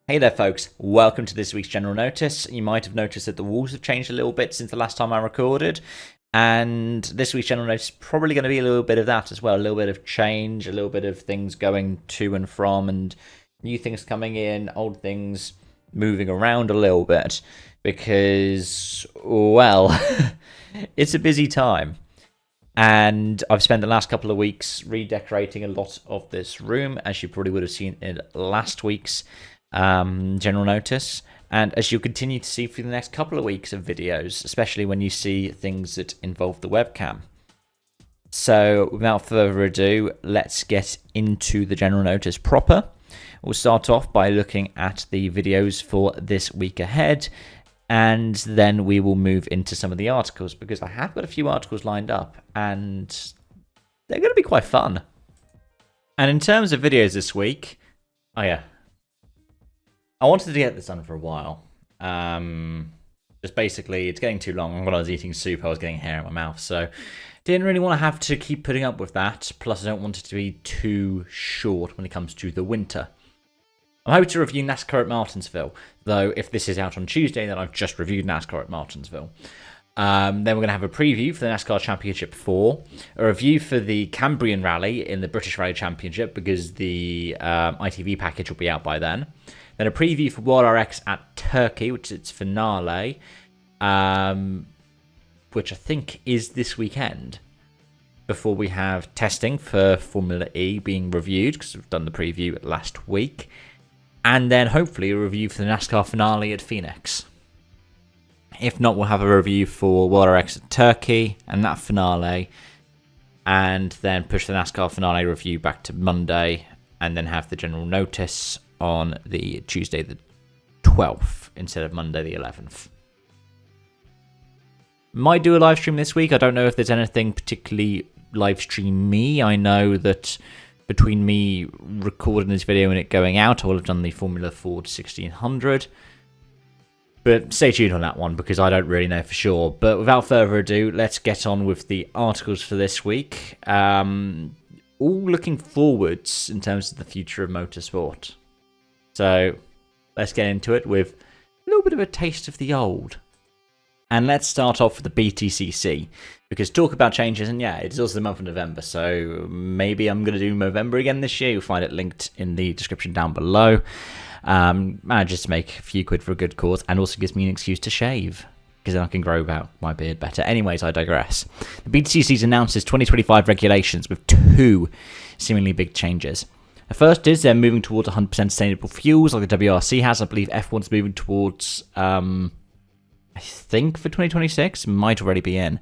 Hey there folks, welcome to this week's General Notice. You might have noticed that the rules have changed a little bit since the last time I recorded, and this week's General Notice is probably going to be a little bit of that as well, a little bit of change, a little bit of things going to and from, and new things coming in, old things moving around a little bit, because, well, it's a busy time. And I've spent the last couple of weeks redecorating a lot of this room, as you probably would have seen in last week's general notice, and as you'll continue to see for the next couple of weeks of videos, especially when you see things that involve the webcam. So without further ado, let's get into the general notice proper. We'll start off by looking at the videos for this week ahead, and then we will move into some of the articles, because I have got a few articles lined up and they're going to be quite fun. And in terms of videos this week, I wanted to get this done for a while. Just basically, it's getting too long. When I was eating soup, I was getting hair in my mouth, so didn't really want to have to keep putting up with that. Plus, I don't want it to be too short when it comes to the winter. I'm hoping to review NASCAR at Martinsville, though if this is out on Tuesday, then I've just reviewed NASCAR at Martinsville. Then we're going to have a preview for the NASCAR Championship 4, a review for the Cambrian Rally in the British Rally Championship, because the ITV package will be out by then. Then a preview for World RX at Turkey, which is its finale, which I think is this weekend, before we have testing for Formula E being reviewed, because we've done the preview last week. And then hopefully a review for the NASCAR finale at Phoenix. If not, we'll have a review for World RX at Turkey and that finale, and then push the NASCAR finale review back to Monday, and then have the general notice on the Tuesday the 12th instead of Monday the 11th. Might do a live stream this week. I don't know if there's anything particularly live stream-y. I know that between me recording this video and it going out, I will have done the Formula Ford 1600. But stay tuned on that one, because I don't really know for sure. But without further ado, let's get on with the articles for this week. All looking forwards in terms of the future of motorsport. So let's get into it with a little bit of a taste of the old. And let's start off with the BTCC, because talk about changes, and yeah, it is also the month of November, so maybe I'm going to do November again this year. You'll find it linked in the description down below. Just to make a few quid for a good cause, and also gives me an excuse to shave, because then I can grow out my beard better. Anyways, I digress. The BTCC's announced its 2025 regulations with two seemingly big changes. The first is they're moving towards 100% sustainable fuels, like the WRC has. I believe F1's moving towards, I think for 2026, might already be in.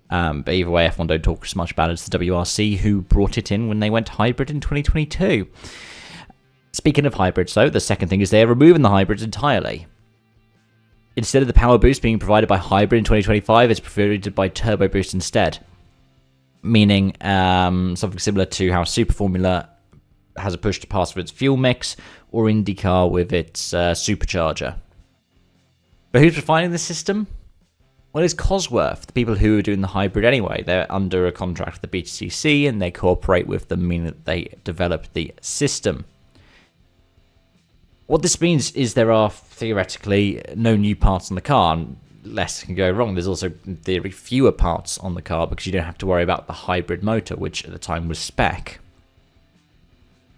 But either way, F1 don't talk as much about it as the WRC, who brought it in when they went hybrid in 2022. Speaking of hybrids, though, the second thing is they're removing the hybrids entirely. Instead of the power boost being provided by hybrid in 2025, it's provided by turbo boost instead. Meaning something similar to how Super Formula has a push to pass for its fuel mix, or IndyCar with its supercharger. But who's refining the system? Well, it's Cosworth, the people who are doing the hybrid anyway. They're under a contract with the BTCC, and they cooperate with them, meaning that they develop the system. What this means is there are theoretically no new parts on the car, and less can go wrong. There's also, in theory, fewer parts on the car, because you don't have to worry about the hybrid motor, which at the time was spec.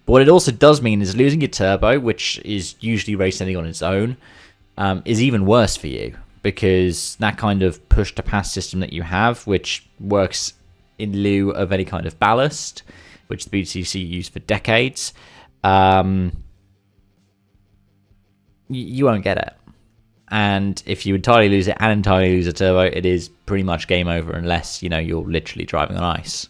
But what it also does mean is losing your turbo, which is usually race ending on its own, is even worse for you, because that kind of push-to-pass system that you have, which works in lieu of any kind of ballast, which the BTCC used for decades, you won't get it. And if you entirely lose it and entirely lose a turbo, it is pretty much game over, unless, you know, you're literally driving on ice.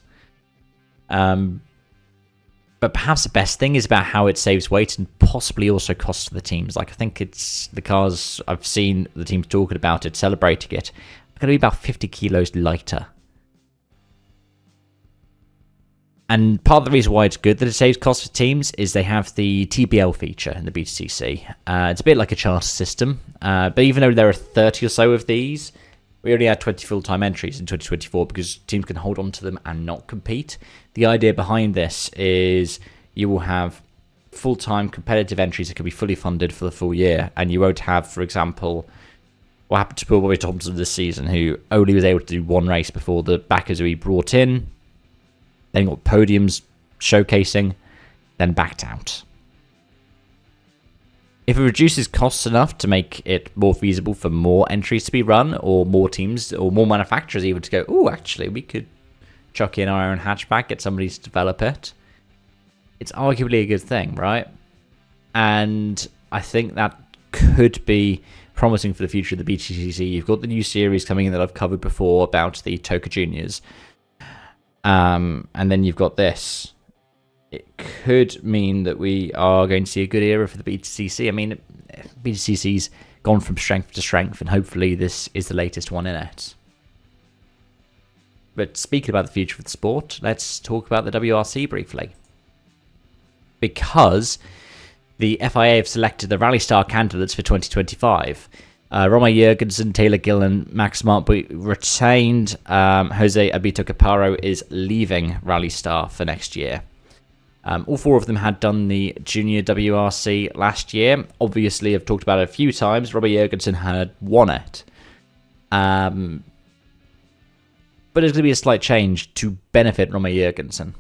But perhaps the best thing is about how it saves weight and possibly also costs to the teams. Like, I think it's the cars I've seen the teams talking about it, celebrating it, are going to be about 50 kilos lighter. And part of the reason why it's good that it saves costs for teams is they have the TBL feature in the BTCC. It's a bit like a charter system, but even though there are 30 or so of these, we already had 20 full-time entries in 2024 because teams can hold on to them and not compete. The idea behind this is you will have full-time competitive entries that can be fully funded for the full year, and you won't have, for example, what happened to Paul Bobby Thompson this season, who only was able to do one race before the backers who he brought in, then got podiums showcasing, then backed out. If it reduces costs enough to make it more feasible for more entries to be run, or more teams, or more manufacturers even to go, oh, actually, we could chuck in our own hatchback, get somebody to develop it, it's arguably a good thing, right? And I think that could be promising for the future of the BTCC. You've got the new series coming in that I've covered before about the Toka Juniors. And then you've got this. It could mean that we are going to see a good era for the BTCC. I mean, BTCC's gone from strength to strength, and hopefully this is the latest one in it. But speaking about the future of the sport, let's talk about the WRC briefly. Because the FIA have selected the Rally Star candidates for 2025. Romain Jurgensen, Taylor Gillen, Max Martbury retained. Jose Abito Caparo is leaving Rally Star for next year. All four of them had done the Junior WRC last year. Obviously, I've talked about it a few times. Romain Jurgensen had won it. But there's going to be a slight change to benefit Romain Jurgensen.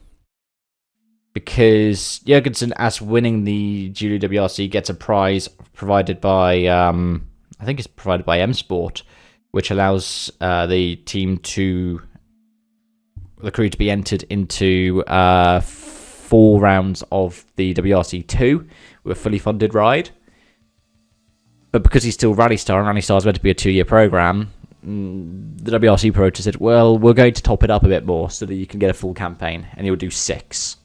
Because Jurgensen, as winning the Junior WRC, gets a prize provided by, I think it's provided by M Sport, which allows the crew to be entered into 4 rounds of the WRC2 with a fully funded ride. But because he's still Rally Star, and Rally Star is meant to be a 2-year program, the WRC promoter said, well, we're going to top it up a bit more so that you can get a full campaign, and he'll do 6.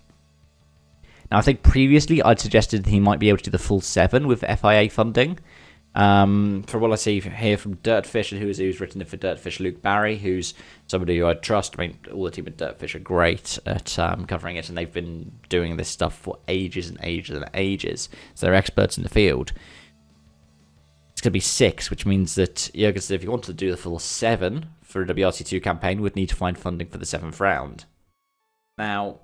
Now, I think previously I'd suggested that he might be able to do the full 7 with FIA funding. From what I see here from Dirtfish, and who's written it for Dirtfish, Luke Barry, who's somebody who I trust. I mean, all the team at Dirtfish are great at covering it, and they've been doing this stuff for ages and ages and ages. So they're experts in the field. It's going to be 6, which means that Jurgensen, if you wanted to do the full 7 for a WRC2 campaign, would need to find funding for the 7th round. Now,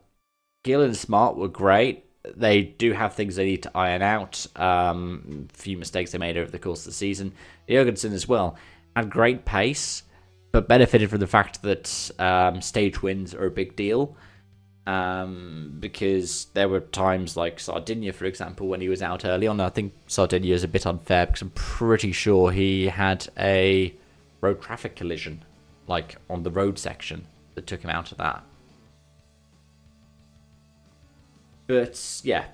Gill and Smart were great. They do have things they need to iron out. A few mistakes they made over the course of the season. Jurgensen as well had great pace, but benefited from the fact that stage wins are a big deal. Because there were times like Sardinia, for example, when he was out early on. I think Sardinia is a bit unfair because I'm pretty sure he had a road traffic collision, like on the road section, that took him out of that. But yeah,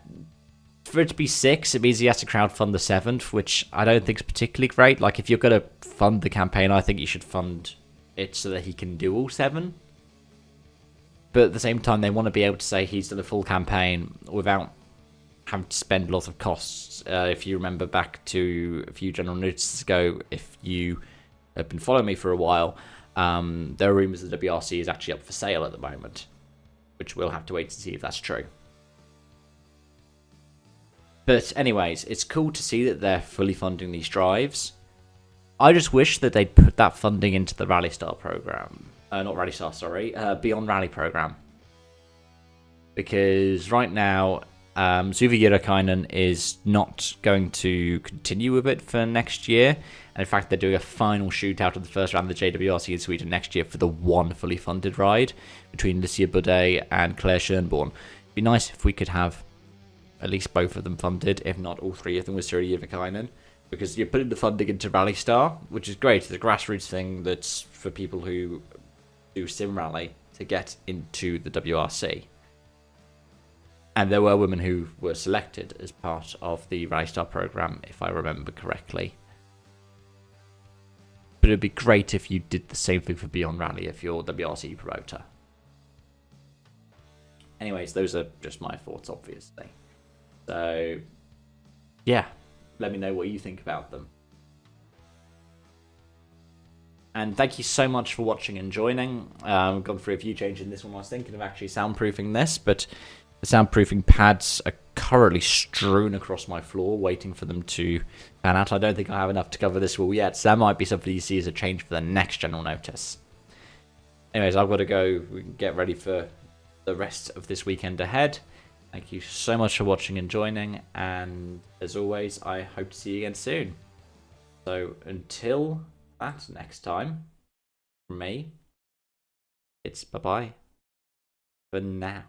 for it to be 6, it means he has to crowdfund the 7th, which I don't think is particularly great. Like, if you're going to fund the campaign, I think you should fund it so that he can do all 7. But at the same time, they want to be able to say he's done a full campaign without having to spend lots of costs. If you remember back to a few general notices ago, if you have been following me for a while, there are rumours that the WRC is actually up for sale at the moment, which we'll have to wait to see if that's true. But anyways, it's cool to see that they're fully funding these drives. I just wish that they'd put that funding into the Rally Star program. Not Rally Star, sorry. Beyond Rally program. Because right now, Suvi Yurakainen is not going to continue with it for next year. And in fact, they're doing a final shootout of the first round of the JWRC in Sweden next year for the one fully funded ride between Lucia Boudet and Claire Schönborn. It'd be nice if we could have at least both of them funded, if not all 3 of them with Suvi Yurakainen. Because you're putting the funding into Rally Star, which is great. It's a grassroots thing that's for people who do sim rally to get into the WRC. And there were women who were selected as part of the Rally Star program, if I remember correctly. But it'd be great if you did the same thing for Beyond Rally if you're WRC promoter. Anyways, those are just my thoughts, obviously. So, yeah, let me know what you think about them. And thank you so much for watching and joining. I've gone through a few changes in this one. I was thinking of actually soundproofing this, but the soundproofing pads are currently strewn across my floor, waiting for them to pan out. I don't think I have enough to cover this wall yet, so that might be something you see as a change for the next general notice. Anyways, I've got to go get ready for the rest of this weekend ahead. Thank you so much for watching and joining, and as always, I hope to see you again soon. So until that next time, from me, it's bye-bye for now.